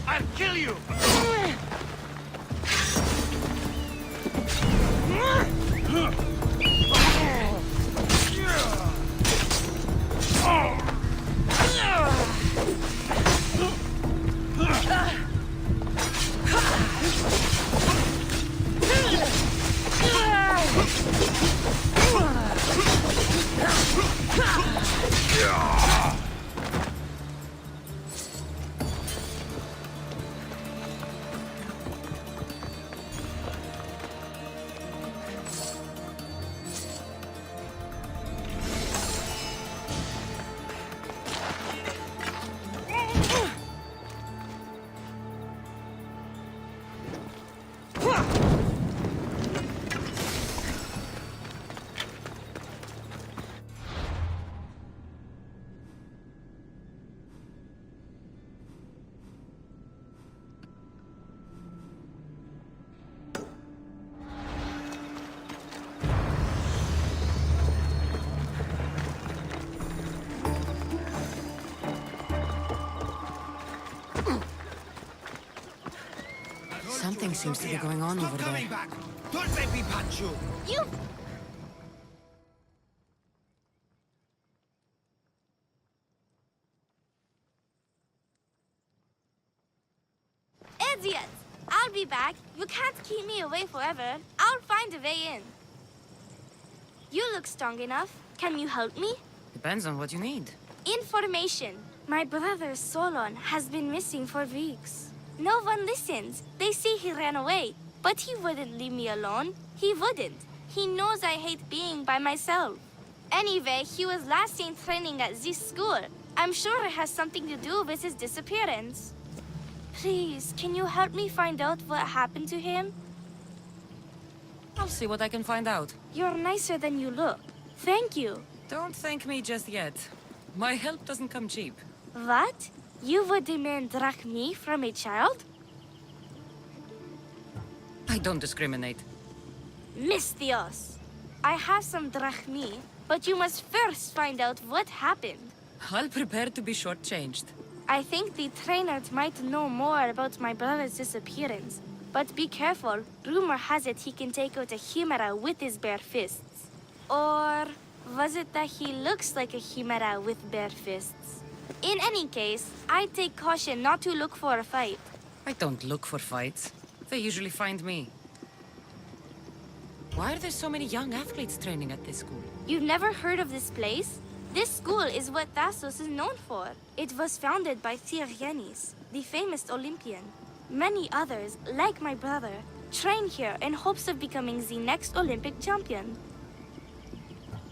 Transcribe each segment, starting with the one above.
I'll kill you! Something seems to be going on over there. Don't make me punch you! You... Idiots! I'll be back. You can't keep me away forever. I'll find a way in. You look strong enough. Can you help me? Depends on what you need. Information. My brother Solon has been missing for weeks. No one listens. They say he ran away. But he wouldn't leave me alone. He wouldn't. He knows I hate being by myself. Anyway, he was last seen training at this school. I'm sure it has something to do with his disappearance. Please, can you help me find out what happened to him? I'll see what I can find out. You're nicer than you look. Thank you. Don't thank me just yet. My help doesn't come cheap. What? You would demand drachmi from a child? I don't discriminate. Mistios. I have some drachmi, but you must first find out what happened. I'll prepare to be shortchanged. I think the trainers might know more about my brother's disappearance. But be careful. Rumor has it he can take out a Chimera with his bare fists. Or was it that he looks like a Chimera with bare fists? In any case, I'd take caution not to look for a fight. I don't look for fights. They usually find me. Why are there so many young athletes training at this school? You've never heard of this place? This school is what Thassos is known for. It was founded by Thyrianis, the famous Olympian. Many others, like my brother, train here in hopes of becoming the next Olympic champion.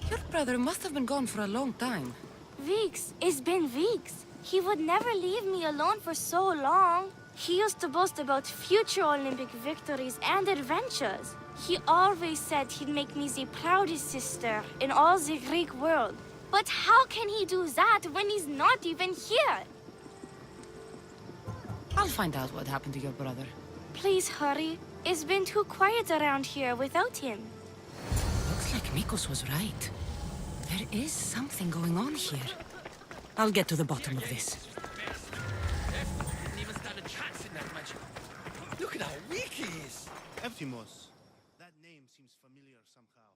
Your brother must have been gone for a long time. Weeks. It's been weeks. He would never leave me alone for so long. He used to boast about future Olympic victories and adventures. He always said he'd make me the proudest sister in all the Greek world. But how can he do that when he's not even here? I'll find out what happened to your brother. Please hurry. It's been too quiet around here without him. Looks like Mikos was right. There is something going on here. I'll get to the bottom of this. Look at how weak he is! Ephimos. That name seems familiar somehow.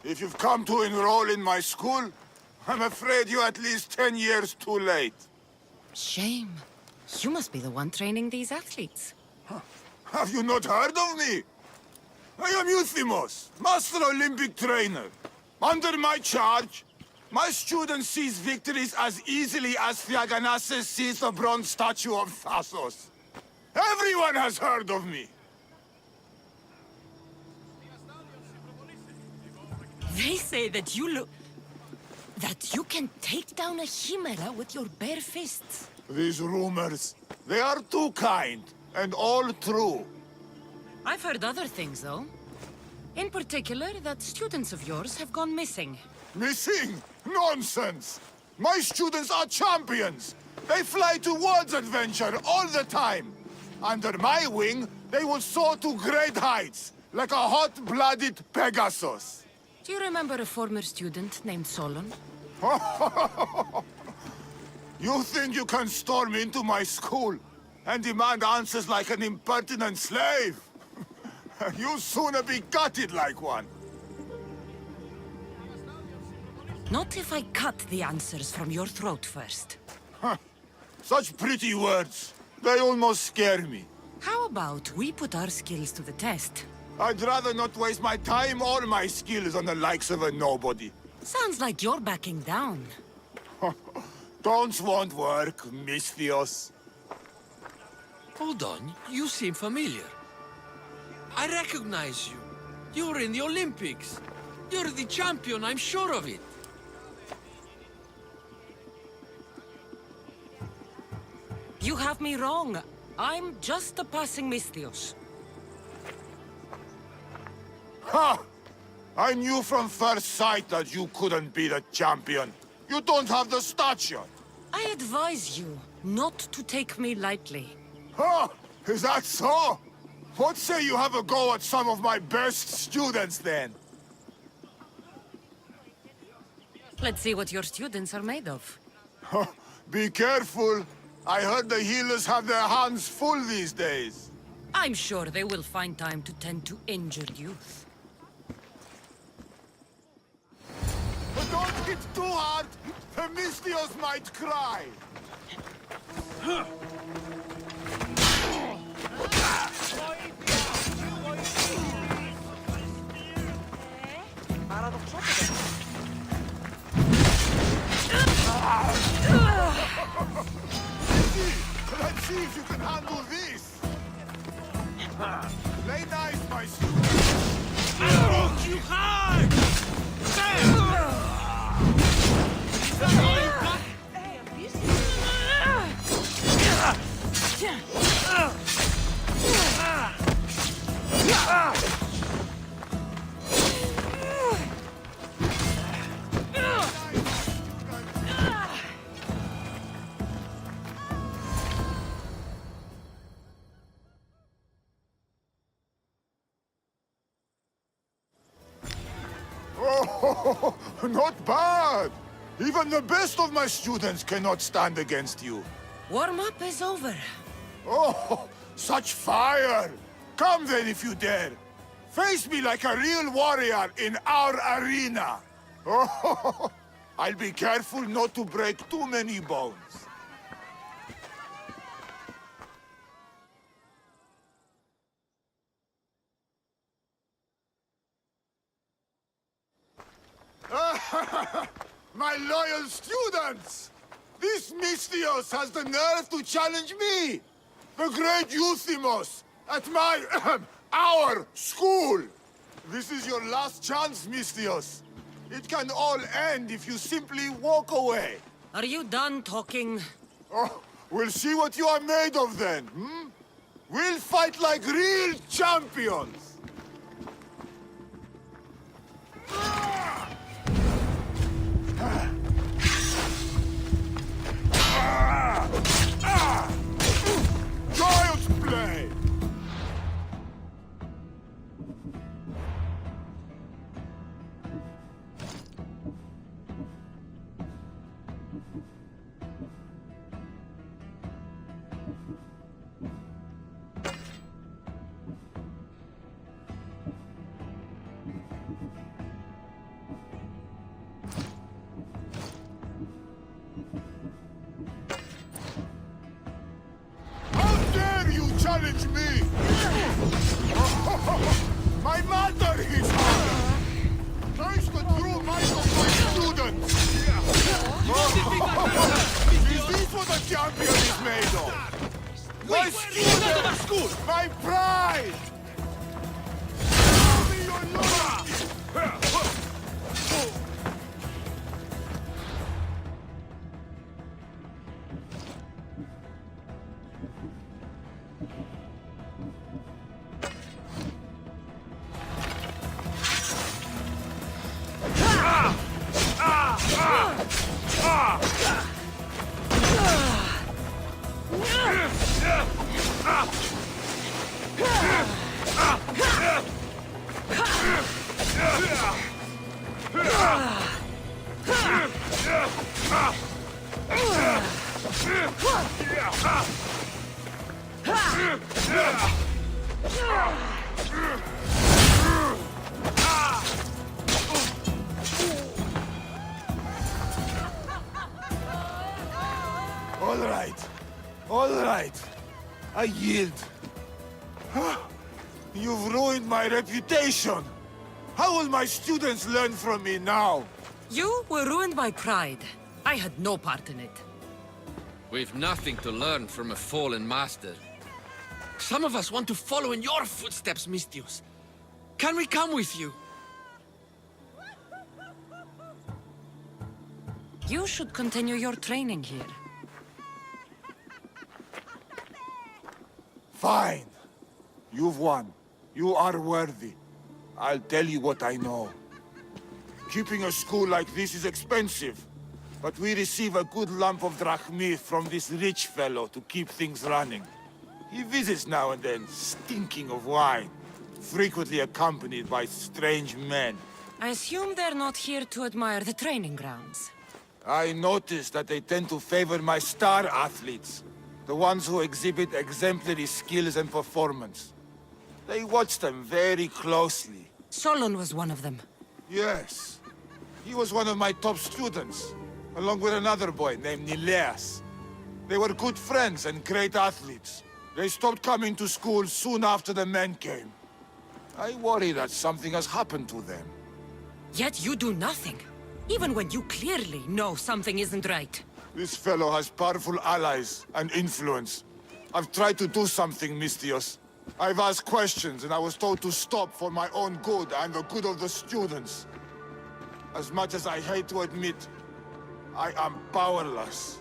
If you've come to enroll in my school, I'm afraid you're at least 10 years too late. Shame. You must be the one training these athletes. Have you not heard of me? I am Euthymos, Master Olympic Trainer. Under my charge, my students seize victories as easily as Theaganasses sees the bronze statue of Thassos. Everyone has heard of me. They say that you look... That you can take down a chimera with your bare fists. These rumors, they are too kind, and all true. I've heard other things, though. In particular, that students of yours have gone missing. Missing? Nonsense! My students are champions! They fly towards adventure all the time! Under my wing, they will soar to great heights, like a hot-blooded Pegasus. Do you remember a former student named Solon? You think you can storm into my school and demand answers like an impertinent slave? You'll sooner be gutted like one. Not if I cut the answers from your throat first. Such pretty words. They almost scare me. How about we put our skills to the test? I'd rather not waste my time or my skills on the likes of a nobody. Sounds like you're backing down. Don't won't work, Misthios. Hold on, you seem familiar. I recognize you. You're in the Olympics. You're the champion, I'm sure of it. You have me wrong. I'm just a passing Misthios. Ha! I knew from first sight that you couldn't be the champion. You don't have the stature. I advise you not to take me lightly. Ha! Is that so? What say you have a go at some of my best students, then? Let's see what your students are made of. Be careful. I heard the healers have their hands full these days. I'm sure they will find time to tend to injured youth. But don't hit too hard. The Misthios might cry. Let's see if you can handle this. Lay nice, my student. Broke you hard! Oh, not bad. Even the best of my students cannot stand against you. Warm-up is over. Oh, such fire! Come then if you dare. Face me like a real warrior in our arena. Oh, I'll be careful not to break too many bones. My loyal students! This Misthios has the nerve to challenge me! The great Euthymos! At my... our school! This is your last chance, Misthios. It can all end if you simply walk away. Are you done talking? Oh, we'll see what you are made of then, hmm? We'll fight like real champions! Child's play! Challenge me! My mother is hard! Taste the true might of my students! Is this what a champion is made of? My students! My pride! Show me your loyalty! All right. All right. I yield. You've ruined my reputation. How will my students learn from me now? You were ruined by pride. I had no part in it. We've nothing to learn from a fallen master. Some of us want to follow in your footsteps, Mistios. Can we come with you? You should continue your training here. Fine. You've won. You are worthy. I'll tell you what I know. Keeping a school like this is expensive, but we receive a good lump of drachmi from this rich fellow to keep things running. He visits now and then, stinking of wine, frequently accompanied by strange men. I assume they're not here to admire the training grounds. I noticed that they tend to favor my star athletes, the ones who exhibit exemplary skills and performance. They watch them very closely. Solon was one of them. Yes. He was one of my top students, along with another boy named Nileas. They were good friends and great athletes. They stopped coming to school soon after the men came. I worry that something has happened to them. Yet you do nothing, even when you clearly know something isn't right. This fellow has powerful allies and influence. I've tried to do something, Mistios. I've asked questions and I was told to stop for my own good and the good of the students. As much as I hate to admit, I am powerless.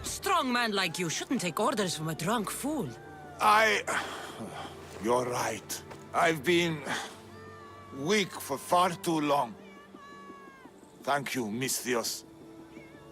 Strong man like you shouldn't take orders from a drunk fool. You're right. I've been weak for far too long. Thank you, Mistios.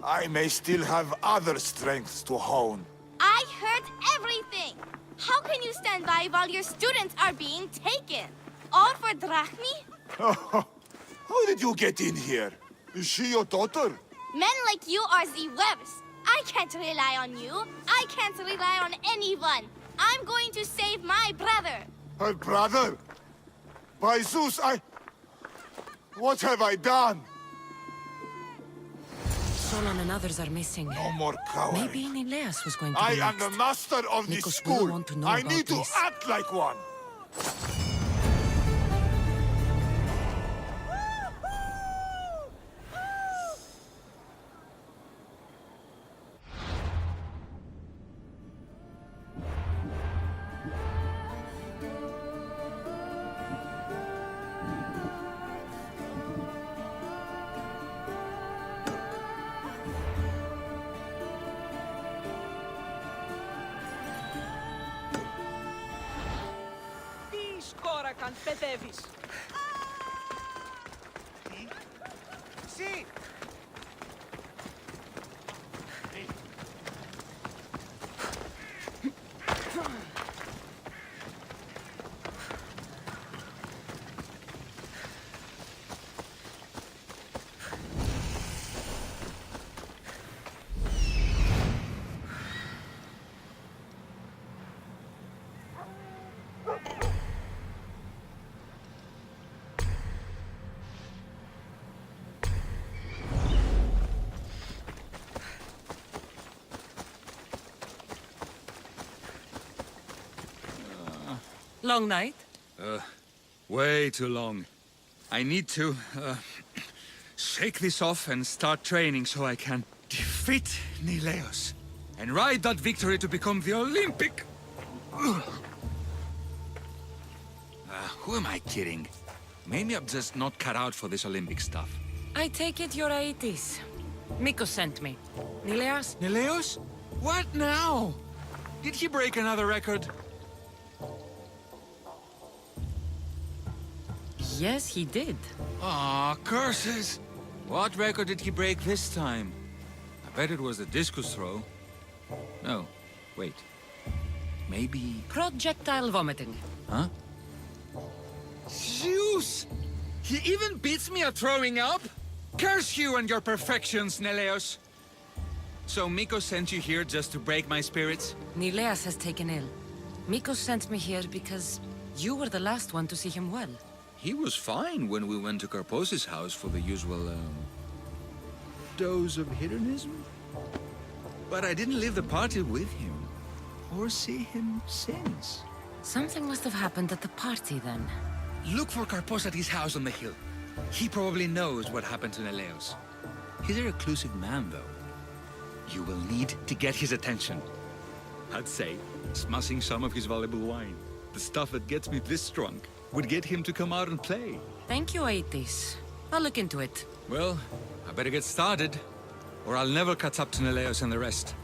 I may still have other strengths to hone. I heard everything! How can you stand by while your students are being taken? All for drachmi? How did you get in here? Is she your daughter? Men like you are the webs. I can't rely on you. I can't rely on anyone. I'm going to save my brother. Her brother? By Zeus, what have I done? Solon and others are missing. No more cowering. Maybe Nileas was going to I be am the next. master of this Nikos will school. want to know I about need to this. act like one. κόρακαν παιδεύεις. Συ! Long night? Way too long. I need to, shake this off and start training so I can defeat Nileos and ride that victory to become the Olympic... who am I kidding? Maybe I'm just not cut out for this Olympic stuff. I take it you're Aetis. Mikos sent me. Nileas? Nileos? What now? Did he break another record? Yes, he did. Aw, curses! What record did he break this time? I bet it was the discus throw. No, wait. Maybe... Projectile vomiting. Huh? Zeus! He even beats me at throwing up? Curse you and your perfections, Neleos! So Mikos sent you here just to break my spirits? Nileas has taken ill. Mikos sent me here because you were the last one to see him well. He was fine when we went to Karpos's house for the usual, dose of hedonism. But I didn't leave the party with him, or see him since. Something must have happened at the party then. Look for Karpos at his house on the hill. He probably knows what happened to Neleos. He's a reclusive man, though. You will need to get his attention. I'd say, smashing some of his valuable wine. The stuff that gets me this drunk would get him to come out and play. Thank you, Aetis. I'll look into it. Well, I better get started, or I'll never catch up to Neleos and the rest.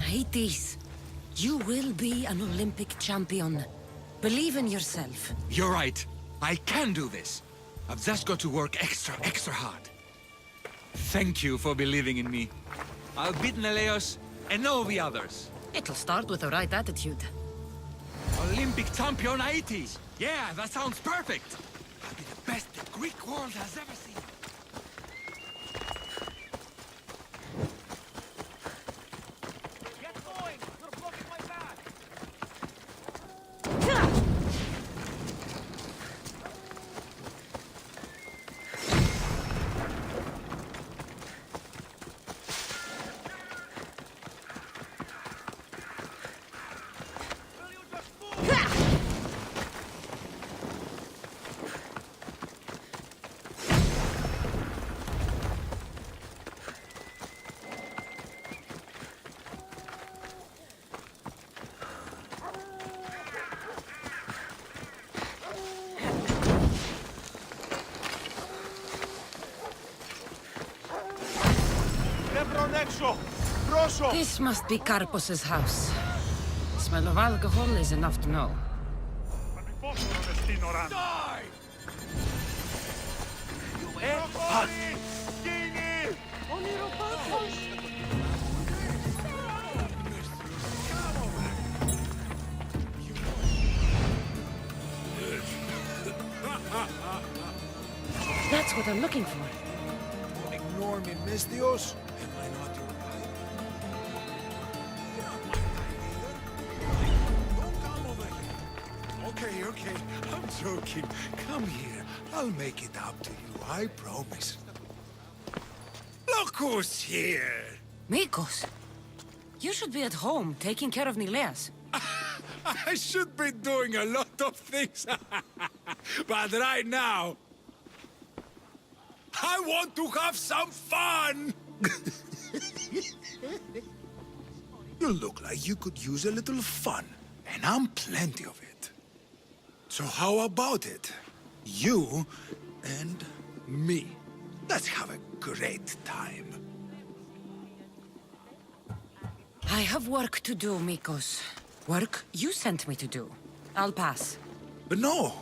Aetis, you will be an Olympic champion. Believe in yourself. You're right. I can do this. I've just got to work extra hard. Thank you for believing in me. I'll beat Neleos and all the others. It'll start with the right attitude. Olympic champion Aetis. Yeah, that sounds perfect. I'll be the best the Greek world has ever seen. Get going! You're blocking my path! Will you just move? Nebron έξω! Πρόσω! This must be Karpos's house. The smell of alcohol is enough to know. That's what I'm looking for. Ignore me, Misthios. Am I not your type? You're not my type either. Don't come over here. Okay. I'm joking. Come here. I'll make it up to you, I promise. Look who's here. Mikos, you should be at home taking care of Nileas. I should be doing a lot of things. But right now, I want to have some fun! You look like you could use a little fun, and I'm plenty of it. So how about it? You and me. Let's have a great time. I have work to do, Mikos. Work you sent me to do. I'll pass. But no,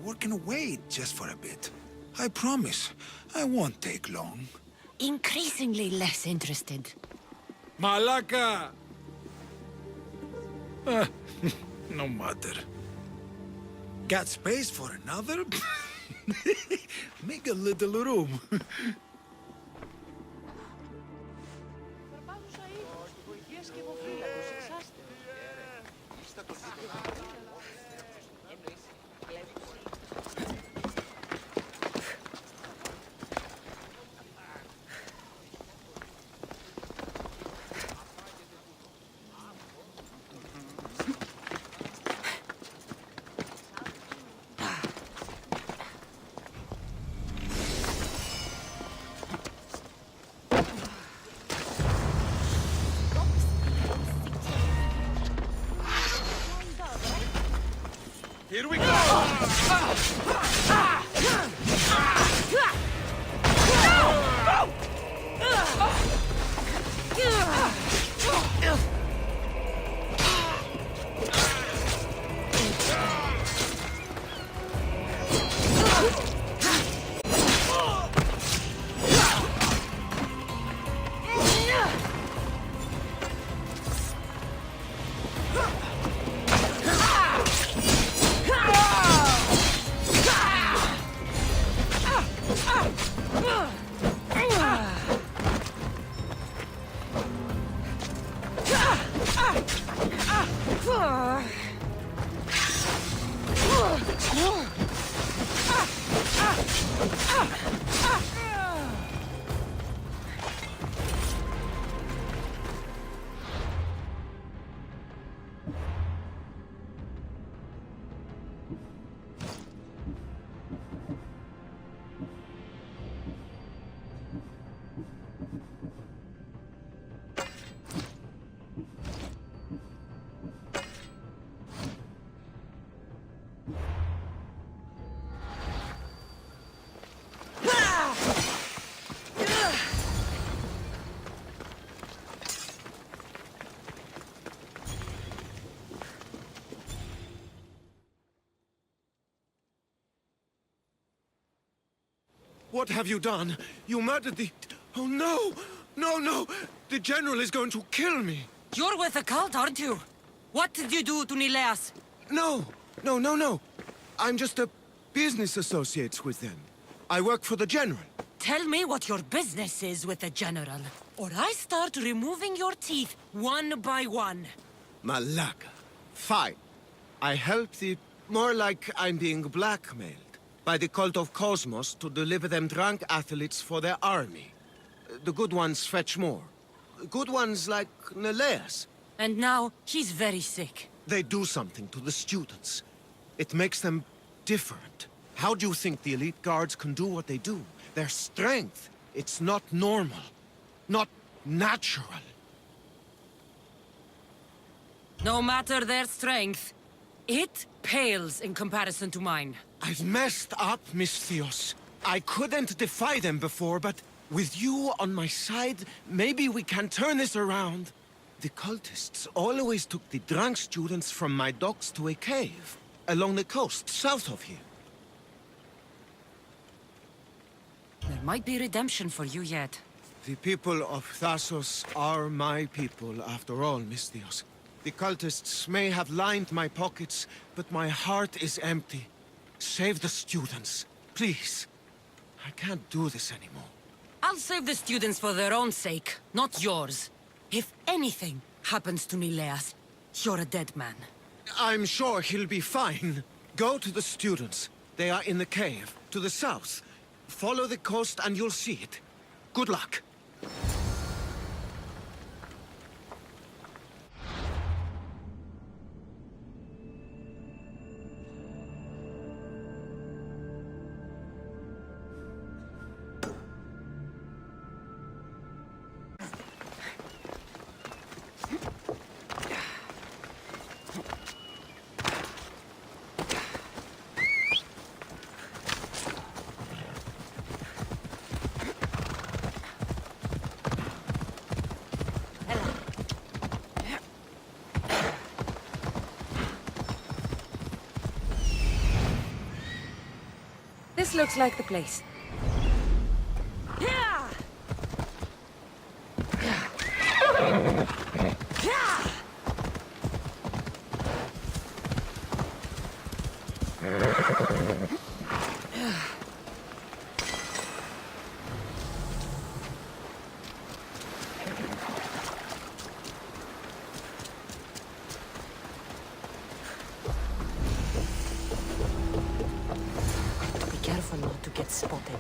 we can wait just for a bit. I promise, I won't take long. Increasingly less interested. Malaka! No matter. Got space for another? Make a little room. Περπάζουσα ήδη. Βοηθείες και υποφύλακος, εξάστε. Here we go! What have you done? You murdered the... Oh, no! No, no! The General is going to kill me! You're with the cult, aren't you? What did you do to Nileas? No! No, no, no! I'm just a business associate with them. I work for the General. Tell me what your business is with the General, or I start removing your teeth one by one. Malaka. Fine. I help the... More like I'm being blackmailed by the cult of Cosmos to deliver them drunk athletes for their army. The good ones fetch more. Good ones like Neleas. And now, he's very sick. They do something to the students. It makes them different. How do you think the elite guards can do what they do? Their strength, it's not normal. Not natural. No matter their strength, it pales in comparison to mine. I've messed up, Misthios. I couldn't defy them before, but with you on my side, maybe we can turn this around. The cultists always took the drunk students from my docks to a cave, along the coast, south of here. There might be redemption for you yet. The people of Thassos are my people, after all, Misthios. The cultists may have lined my pockets, but my heart is empty. Save the students, please. I can't do this anymore. I'll save the students for their own sake, not yours. If anything happens to Nileas, you're a dead man. I'm sure he'll be fine. Go to the students. They are in the cave, to the south. Follow the coast and you'll see it. Good luck. This looks like the place. Careful not to get spotted.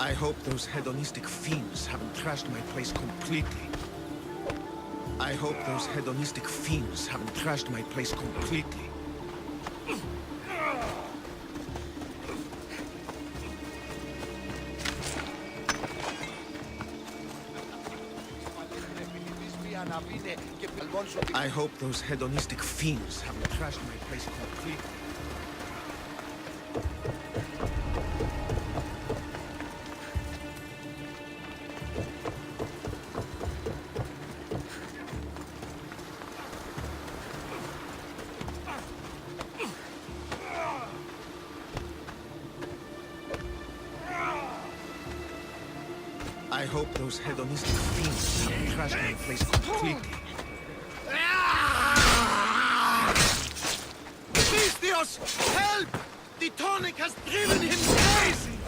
I hope those hedonistic fiends haven't trashed my place completely. I hope those hedonistic fiends haven't trashed my place completely. I hope those hedonistic fiends haven't trashed my place completely. I hope those hedonistic fiends haven't trashed my place completely. Misthios! Help! The tonic has driven him crazy!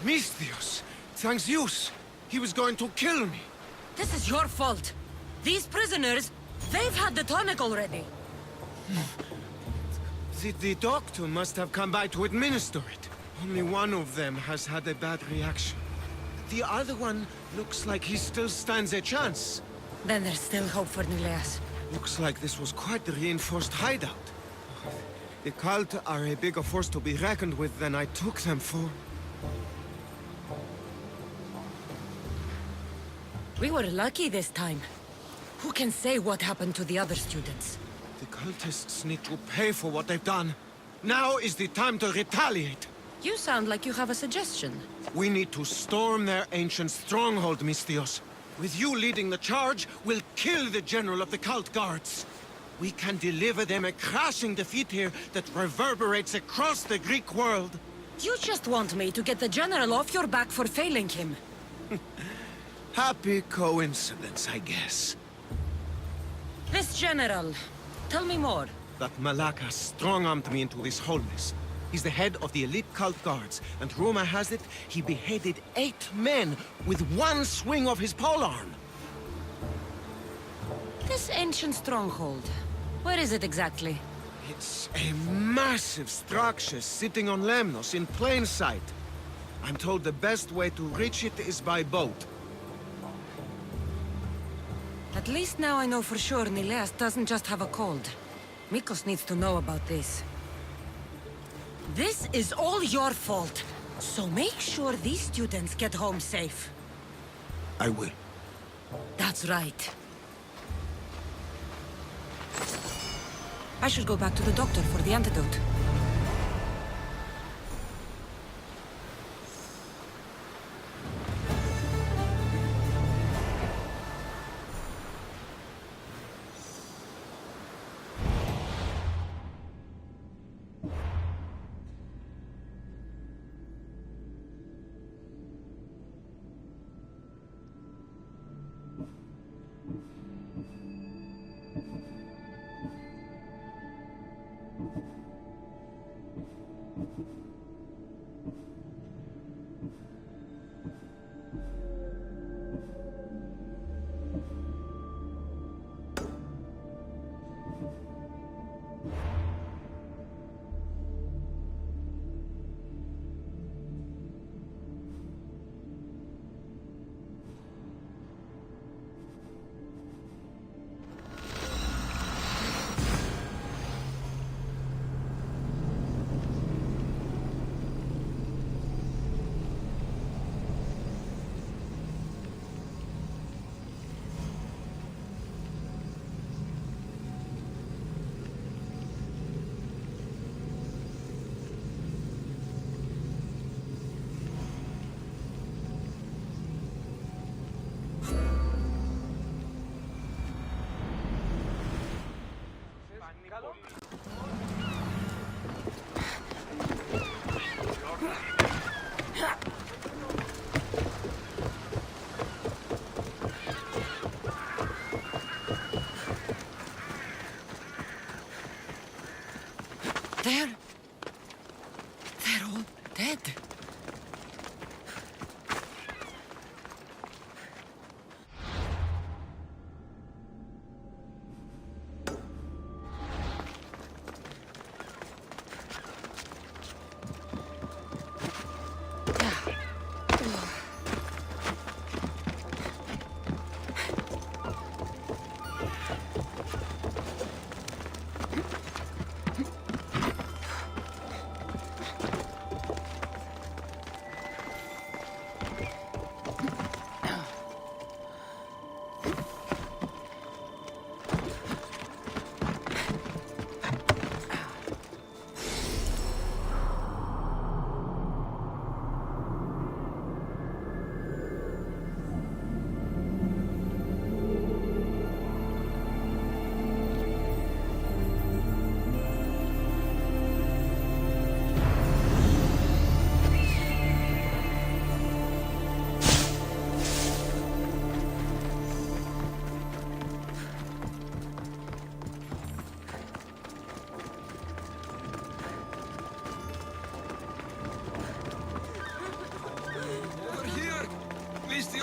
Misthios! Thanks Zeus! He was going to kill me! This is your fault. These prisoners, they've had the tonic already. The doctor must have come by to administer it. Only one of them has had a bad reaction. The other one looks like he still stands a chance. Then there's still hope for Nileas. Looks like this was quite the reinforced hideout. The cult are a bigger force to be reckoned with than I took them for. We were lucky this time. Who can say what happened to the other students? The cultists need to pay for what they've done. Now is the time to retaliate. You sound like you have a suggestion. We need to storm their ancient stronghold, Misthios. With you leading the charge, we'll kill the general of the cult guards. We can deliver them a crashing defeat here that reverberates across the Greek world. You just want me to get the general off your back for failing him. Happy coincidence, I guess. This general, tell me more. That Malaka strong-armed me into this wholeness. He's the head of the elite cult guards, and rumor has it, he beheaded 8 men with one swing of his polearm. This ancient stronghold, where is it exactly? It's a massive structure sitting on Lemnos in plain sight. I'm told the best way to reach it is by boat. At least now I know for sure Nileas doesn't just have a cold. Mikos needs to know about this. This is all your fault. So make sure these students get home safe. I will. That's right. I should go back to the doctor for the antidote.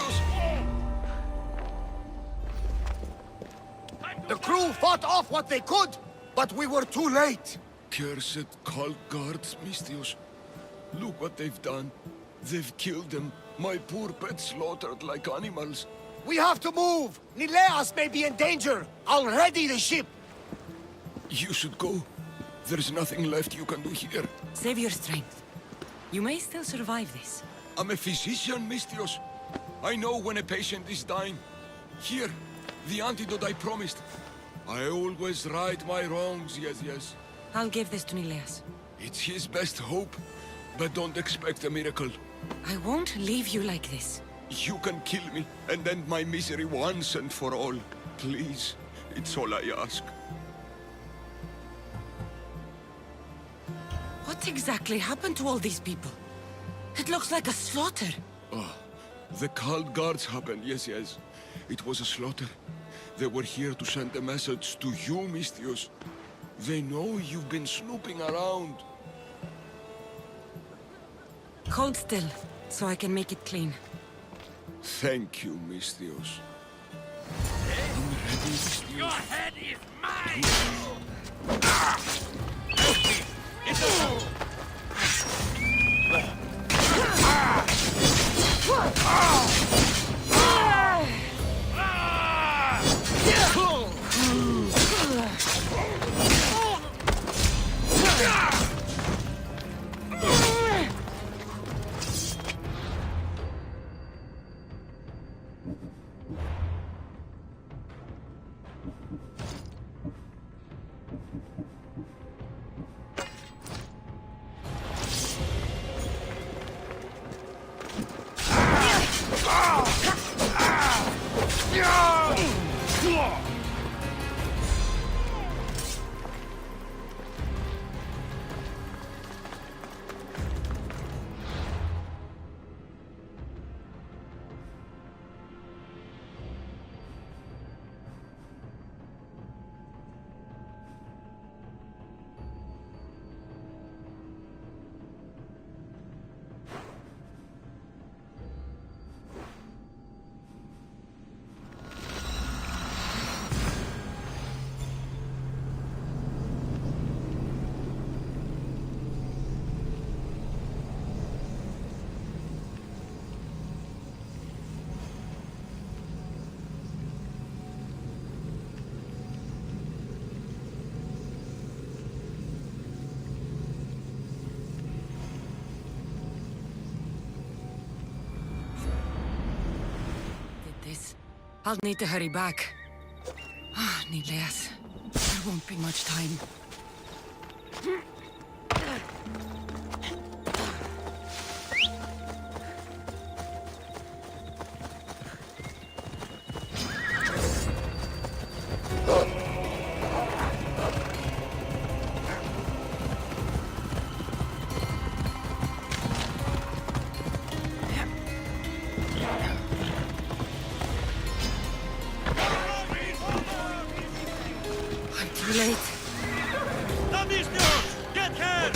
Misthios! The crew fought off what they could, but we were too late. Cursed cult guards, Misthios. Look what they've done. They've killed them. My poor pets slaughtered like animals. We have to move! Nileas may be in danger! I'll ready the ship! You should go. There's nothing left you can do here. Save your strength. You may still survive this. I'm a physician, Misthios. I know when a patient is dying. Here, the antidote I promised. I always right my wrongs, yes. I'll give this to Nileas. It's his best hope, but don't expect a miracle. I won't leave you like this. You can kill me and end my misery once and for all. Please, it's all I ask. What exactly happened to all these people? It looks like a slaughter. The cult guards happened, yes. It was a slaughter. They were here to send a message to you, Misthios. They know you've been snooping around. Hold still, so I can make it clean. Thank you, Misthios. I'm ready, Misthios. Your head is mine! I'll need to hurry back. Nileas, there won't be much time. Too late. The Misthios! Get here!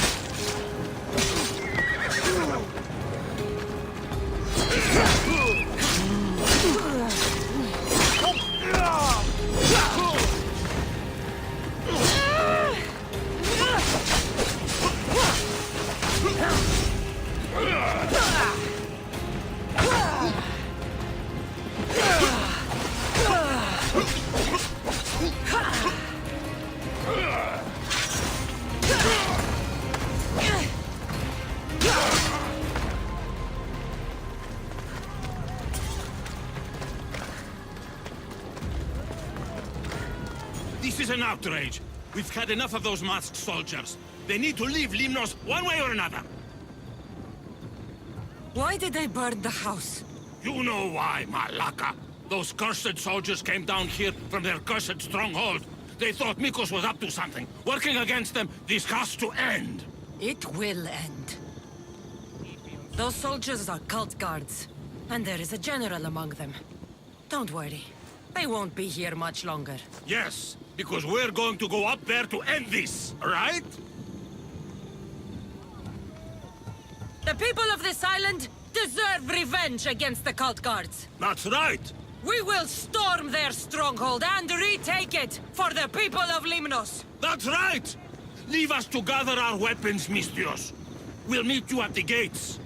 This is an outrage. We've had enough of those masked soldiers. They need to leave Limnos one way or another. Why did they burn the house? You know why, Malaka. Those cursed soldiers came down here from their cursed stronghold. They thought Mikos was up to something. Working against them, this has to end. It will end. Those soldiers are cult guards, and there is a general among them. Don't worry. They won't be here much longer. Yes, because we're going to go up there to end this, right? The people of this island deserve revenge against the cult guards. That's right. We will storm their stronghold and retake it for the people of Limnos. That's right. Leave us to gather our weapons, Mistios. We'll meet you at the gates.